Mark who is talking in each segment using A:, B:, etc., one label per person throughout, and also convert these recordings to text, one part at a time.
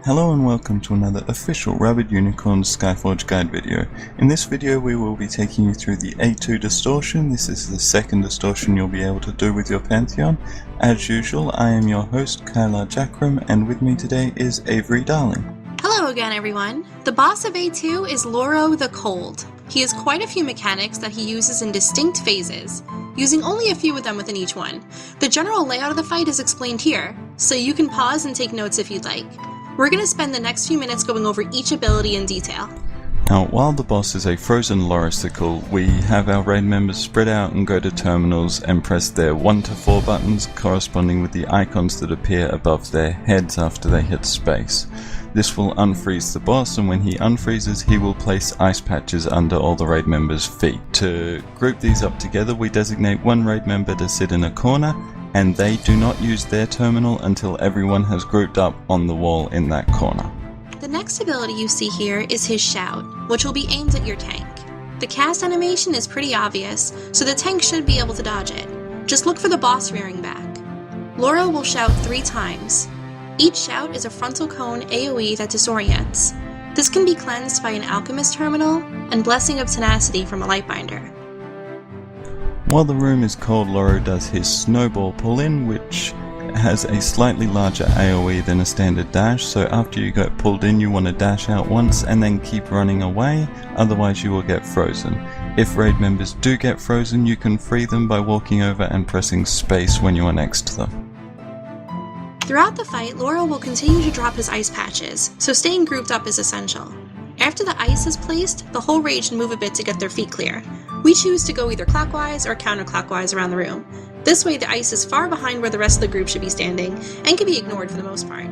A: Hello and welcome to another official Rabbit Unicorn Skyforge guide video. In this video we will be taking you through the A2 Distortion. This is the second distortion you'll be able to do with your Pantheon. As usual, I am your host Kyla Jakram, and with me today is Avery Darling.
B: Hello again everyone. The boss of A2 is Loro the Cold. He has quite a few mechanics that he uses in distinct phases, using only a few of them within each one. The general layout of the fight is explained here, so you can pause and take notes if you'd like. We're going to spend the next few minutes going over each ability in detail.
A: Now, while the boss is a frozen lorisicle, we have our raid members spread out and go to terminals and press their 1 to 4 buttons corresponding with the icons that appear above their heads after they hit space. This will unfreeze the boss, and when he unfreezes, he will place ice patches under all the raid members' feet. To group these up together, we designate one raid member to sit in a corner, and they do not use their terminal until everyone has grouped up on the wall in that corner.
B: The next ability you see here is his Shout, which will be aimed at your tank. The cast animation is pretty obvious, so the tank should be able to dodge it. Just look for the boss rearing back. Loro will shout 3 times. Each shout is a frontal cone AoE that disorients. This can be cleansed by an Alchemist terminal and Blessing of Tenacity from a Lightbinder.
A: While the room is cold, Loro does his Snowball pull-in, which has a slightly larger AoE than a standard dash, so after you get pulled in you want to dash out once and then keep running away, otherwise you will get frozen. If raid members do get frozen, you can free them by walking over and pressing space when you are next to them.
B: Throughout the fight, Loro will continue to drop his ice patches, so staying grouped up is essential. After the ice is placed, the whole raid should move a bit to get their feet clear. We choose to go either clockwise or counterclockwise around the room. This way the ice is far behind where the rest of the group should be standing, and can be ignored for the most part.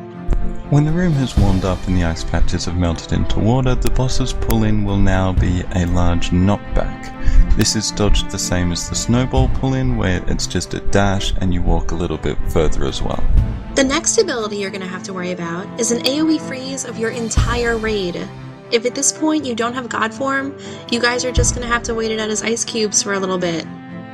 A: When the room has warmed up and the ice patches have melted into water, the boss's pull-in will now be a large knockback. This is dodged the same as the Snowball pull-in, where it's just a dash and you walk a little bit further as well.
B: The next ability you're going to have to worry about is an Aoe Freeze of your entire raid. If at this point you don't have God form, you guys are just going to have to wait it out as ice cubes for a little bit.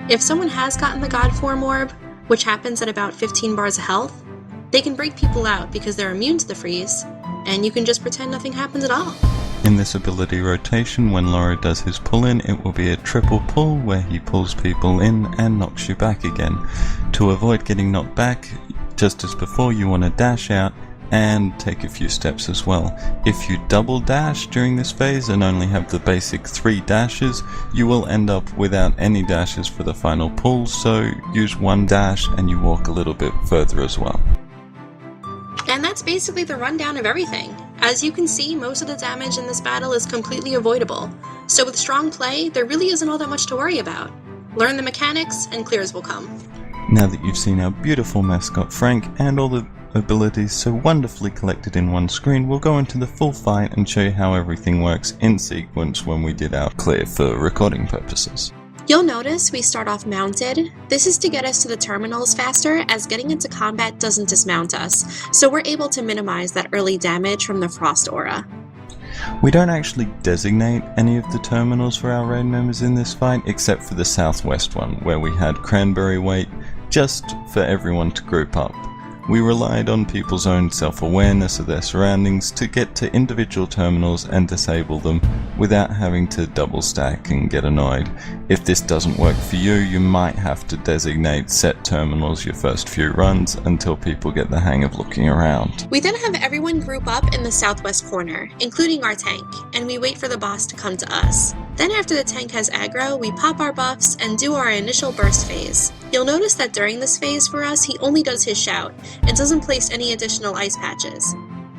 B: If someone has gotten the God form orb, which happens at about 15 bars of health, they can break people out because they're immune to the freeze, and you can just pretend nothing happens at all.
A: In this ability rotation, when Loro does his pull-in, it will be a triple pull where he pulls people in and knocks you back again. To avoid getting knocked back, just as before, you want to dash out and take a few steps as well. If you double dash during this phase and only have the basic 3 dashes, you will end up without any dashes for the final pull, so use 1 dash and you walk a little bit further as well.
B: And that's basically the rundown of everything. As you can see, most of the damage in this battle is completely avoidable, so with strong play, there really isn't all that much to worry about. Learn the mechanics and clears will come.
A: Now that you've seen our beautiful mascot Frank and all the abilities so wonderfully collected in one screen, we'll go into the full fight and show you how everything works in sequence when we did our clear for recording purposes.
B: You'll notice we start off mounted. This is to get us to the terminals faster, as getting into combat doesn't dismount us, so we're able to minimize that early damage from the Frost Aura.
A: We don't actually designate any of the terminals for our raid members in this fight, except for the southwest one, where we had Cranberry wait just for everyone to group up. We relied on people's own self-awareness of their surroundings to get to individual terminals and disable them without having to double stack and get annoyed. If this doesn't work for you, you might have to designate set terminals your first few runs until people get the hang of looking around.
B: We then have everyone group up in the southwest corner, including our tank, and we wait for the boss to come to us. Then after the tank has aggro, we pop our buffs and do our initial burst phase. You'll notice that during this phase for us, he only does his shout, and doesn't place any additional ice patches.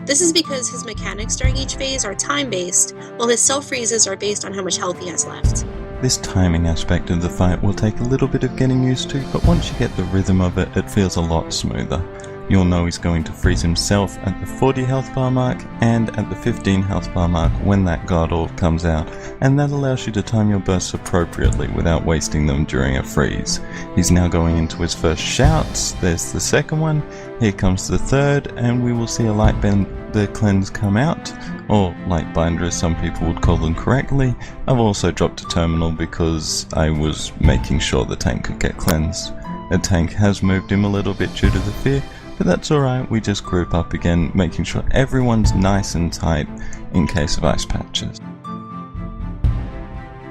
B: This is because his mechanics during each phase are time-based, while his self-freezes are based on how much health he has left.
A: This timing aspect of the fight will take a little bit of getting used to, but once you get the rhythm of it, it feels a lot smoother. You'll know he's going to freeze himself at the 40 health bar mark and at the 15 health bar mark when that God Orb comes out, and that allows you to time your bursts appropriately without wasting them during a freeze. He's now going into his first shouts. There's the second one, here comes the third, and we will see a Lightbinder cleanse come out, or Lightbinder as some people would call them correctly. I've also dropped a terminal because I was making sure the tank could get cleansed. The tank has moved him a little bit due to the fear, but that's alright, we just group up again, making sure everyone's nice and tight in case of ice patches.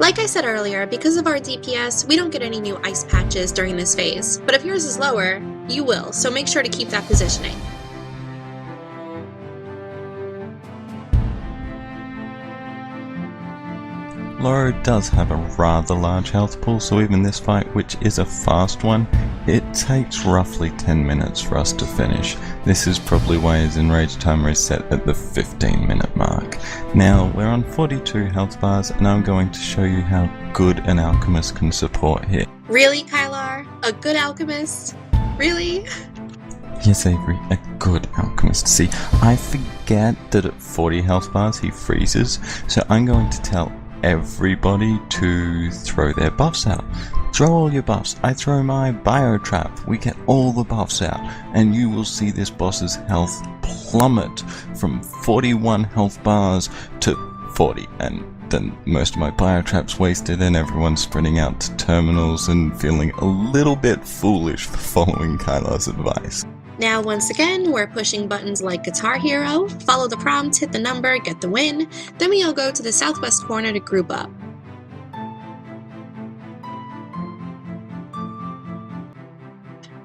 B: Like I said earlier, because of our DPS, we don't get any new ice patches during this phase, but if yours is lower, you will, so make sure to keep that positioning.
A: Laura does have a rather large health pool, so even this fight, which is a fast one, it takes roughly 10 minutes for us to finish. This is probably why his enrage timer is set at the 15-minute mark. Now, we're on 42 health bars, and I'm going to show you how good an alchemist can support here.
B: Really, Kylar? A good alchemist? Really?
A: Yes, Avery, a good alchemist. See, I forget that at 40 health bars he freezes, so I'm going to tell everybody to throw their buffs out. Throw all your buffs. I throw my bio trap. We get all the buffs out, and you will see this boss's health plummet from 41 health bars to 40, and then most of my bio traps wasted, and everyone's spreading out to terminals and feeling a little bit foolish for following Kylar's advice.
B: Now, once again, we're pushing buttons like Guitar Hero, follow the prompt, hit the number, get the win, then we all go to the southwest corner to group up.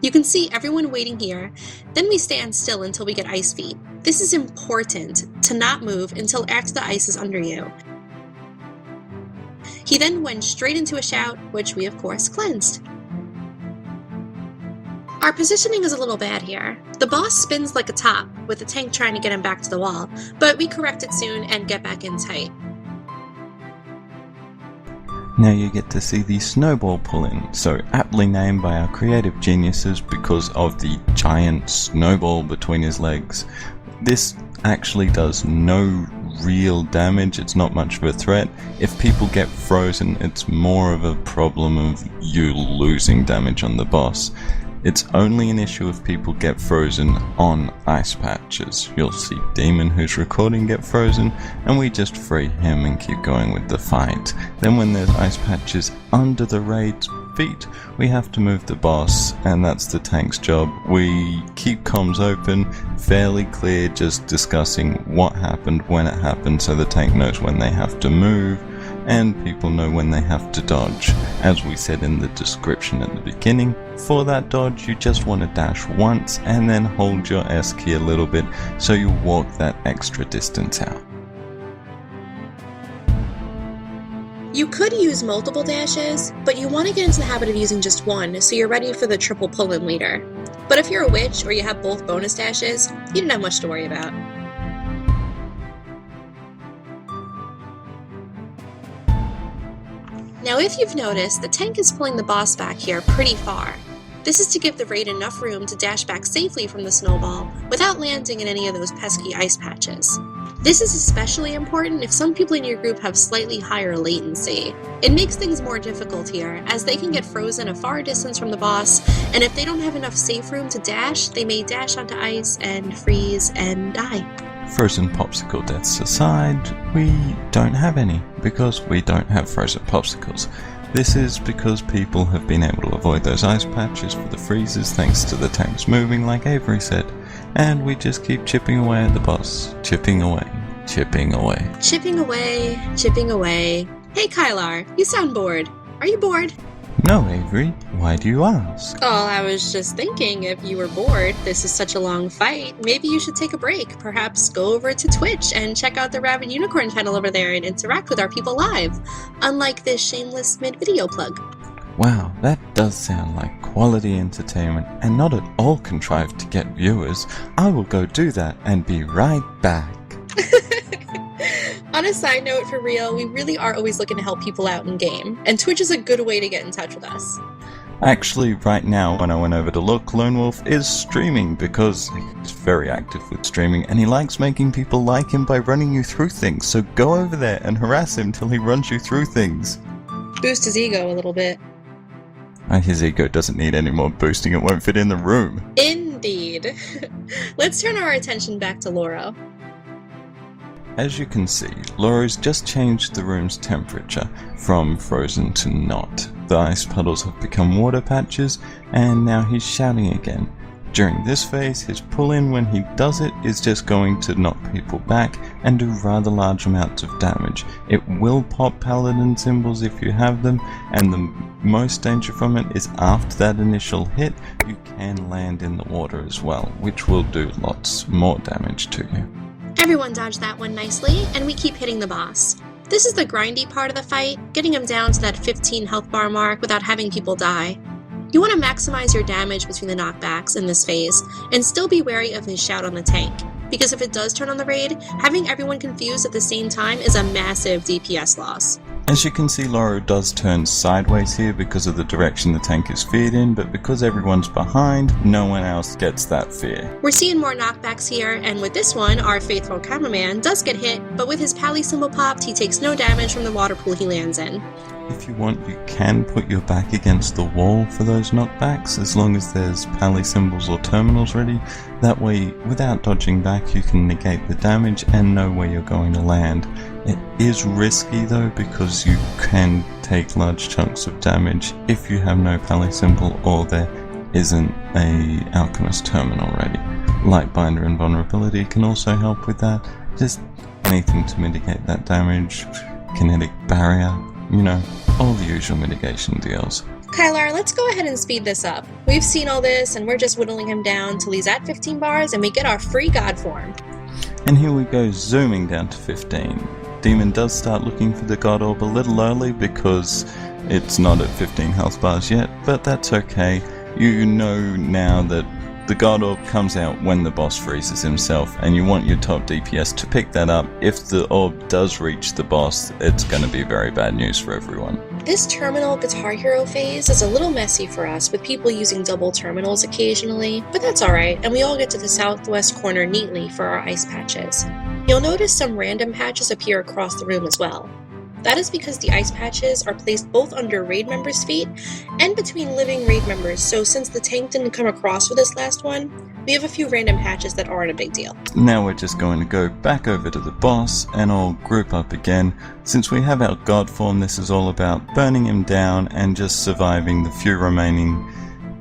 B: You can see everyone waiting here, then we stand still until we get ice feet. This is important, to not move until after the ice is under you. He then went straight into a shout, which we of course cleansed. Our positioning is a little bad here. The boss spins like a top, with the tank trying to get him back to the wall, but we correct it soon and get back in tight.
A: Now you get to see the snowball pull-in, so aptly named by our creative geniuses because of the giant snowball between his legs. This actually does no real damage, it's not much of a threat. If people get frozen, it's more of a problem of you losing damage on the boss. It's only an issue if people get frozen on ice patches. You'll see Demon, who's recording, get frozen, and we just free him and keep going with the fight. Then when there's ice patches under the raid's feet, we have to move the boss, and that's the tank's job. We keep comms open, fairly clear, just discussing what happened, when it happened, so the tank knows when they have to move, and people know when they have to dodge. As we said in the description at the beginning, for that dodge you just want to dash once and then hold your S key a little bit so you walk that extra distance out.
B: You could use multiple dashes, but you want to get into the habit of using just one so you're ready for the triple pull-in later. But if you're a witch or you have both bonus dashes, you don't have much to worry about. Now if you've noticed, the tank is pulling the boss back here pretty far. This is to give the raid enough room to dash back safely from the snowball without landing in any of those pesky ice patches. This is especially important if some people in your group have slightly higher latency. It makes things more difficult here, as they can get frozen a far distance from the boss, and if they don't have enough safe room to dash, they may dash onto ice and freeze and die.
A: Frozen popsicle deaths aside, we don't have any, because we don't have frozen popsicles. This is because people have been able to avoid those ice patches for the freezes thanks to the tanks moving like Avery said, and we just keep chipping away at the boss. Chipping away, chipping away.
B: Chipping away, chipping away. Hey Kylar, you sound bored. Are you bored?
A: No, Avery. Why do you ask?
B: Oh, I was just thinking, if you were bored, this is such a long fight, maybe you should take a break. Perhaps go over to Twitch and check out the Rabbit Unicorn channel over there and interact with our people live, unlike this shameless mid-video plug.
A: Wow, that does sound like quality entertainment and not at all contrived to get viewers. I will go do that and be right back.
B: On a side note, for real, we really are always looking to help people out in game, and Twitch is a good way to get in touch with us.
A: Actually, right now, when I went over to look, Lone Wolf is streaming because he's very active with streaming and he likes making people like him by running you through things, so go over there and harass him till he runs you through things.
B: Boost his ego a little bit.
A: His ego doesn't need any more boosting, it won't fit in the room.
B: Indeed. Let's turn our attention back to Laura.
A: As you can see, Laura's just changed the room's temperature from frozen to not. The ice puddles have become water patches, and now he's shouting again. During this phase, his pull-in when he does it is just going to knock people back and do rather large amounts of damage. It will pop paladin symbols if you have them, and the most danger from it is after that initial hit, you can land in the water as well, which will do lots more damage to you.
B: Everyone dodged that one nicely, and we keep hitting the boss. This is the grindy part of the fight, getting him down to that 15 health bar mark without having people die. You want to maximize your damage between the knockbacks in this phase, and still be wary of his shout on the tank, because if it does turn on the raid, having everyone confused at the same time is a massive DPS loss.
A: As you can see, Lauro does turn sideways here because of the direction the tank is feared in, but because everyone's behind, no one else gets that fear.
B: We're seeing more knockbacks here, and with this one, our faithful cameraman does get hit, but with his pally symbol popped, he takes no damage from the water pool he lands in.
A: If you want, you can put your back against the wall for those knockbacks, as long as there's pally symbols or terminals ready. That way, without dodging back, you can negate the damage and know where you're going to land. It is risky though, because you can take large chunks of damage if you have no pally symbol or there isn't a alchemist terminal ready. Lightbinder and vulnerability can also help with that. Just anything to mitigate that damage. Kinetic barrier, you know, all the usual mitigation deals.
B: Kylar, let's go ahead and speed this up. We've seen all this, and we're just whittling him down till he's at 15 bars and we get our free god form.
A: And here we go, zooming down to 15. Demon does start looking for the god orb a little early because it's not at 15 health bars yet, but that's okay. You know now that the god orb comes out when the boss freezes himself, and you want your top DPS to pick that up. If the orb does reach the boss, it's going to be very bad news for everyone.
B: This terminal Guitar Hero phase is a little messy for us, with people using double terminals occasionally, but that's alright, and we all get to the southwest corner neatly for our ice patches. You'll notice some random patches appear across the room as well. That is because the ice patches are placed both under raid members' feet and between living raid members, so since the tank didn't come across for this last one, we have a few random patches that aren't a big deal.
A: Now we're just going to go back over to the boss and all group up again. Since we have our god form, this is all about burning him down and just surviving the few remaining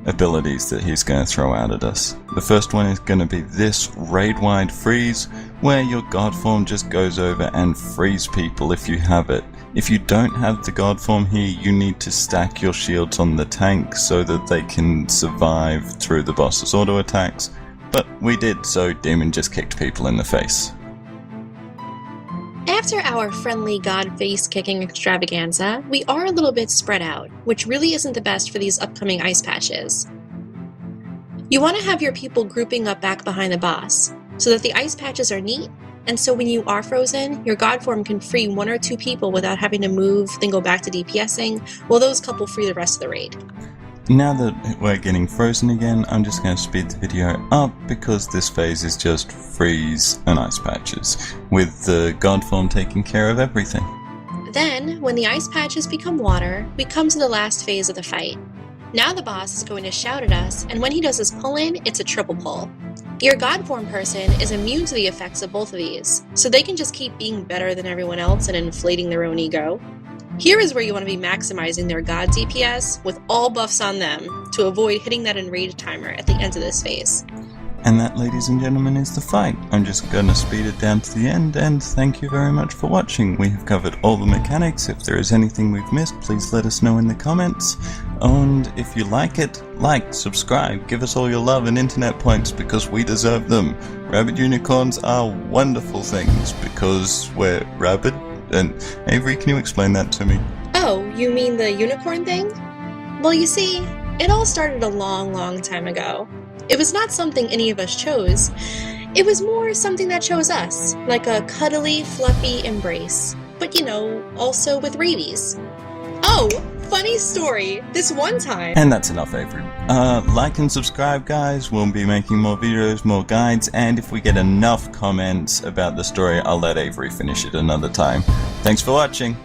A: abilities that he's going to throw out at us. The first one is going to be this raid-wide freeze, where your god form just goes over and frees people if you have it. If you don't have the god form here, you need to stack your shields on the tank so that they can survive through the boss's auto attacks, but we did, so Demon just kicked people in the face.
B: After our friendly god face kicking extravaganza, we are a little bit spread out, which really isn't the best for these upcoming ice patches. You want to have your people grouping up back behind the boss, so that the ice patches are neat, and so when you are frozen, your god form can free 1 or 2 people without having to move, then go back to DPSing, while those couple free the rest of the raid.
A: Now that we're getting frozen again, I'm just going to speed the video up because this phase is just freeze and ice patches, with the god form taking care of everything.
B: Then, when the ice patches become water, we come to the last phase of the fight. Now the boss is going to shout at us, and when he does his pull-in, it's a triple pull. Your god form person is immune to the effects of both of these, so they can just keep being better than everyone else and inflating their own ego. Here is where you want to be maximizing their god DPS with all buffs on them to avoid hitting that enraged timer at the end of this phase.
A: And that, ladies and gentlemen, is the fight. I'm just going to speed it down to the end, and thank you very much for watching. We have covered all the mechanics. If there is anything we've missed, please let us know in the comments. And if you like it, like, subscribe, give us all your love and internet points because we deserve them. Rabbit unicorns are wonderful things because we're rabbit. And Avery, can you explain that to me?
B: Oh, you mean the unicorn thing? Well, you see, it all started a long time ago. It was not something any of us chose. It was more something that chose us, like a cuddly, fluffy embrace. But you know, also with rabies. Oh, funny story. This one time...
A: And that's enough, Avery. Like and subscribe, guys. We'll be making more videos, more guides, and if we get enough comments about the story, I'll let Avery finish it another time. Thanks for watching.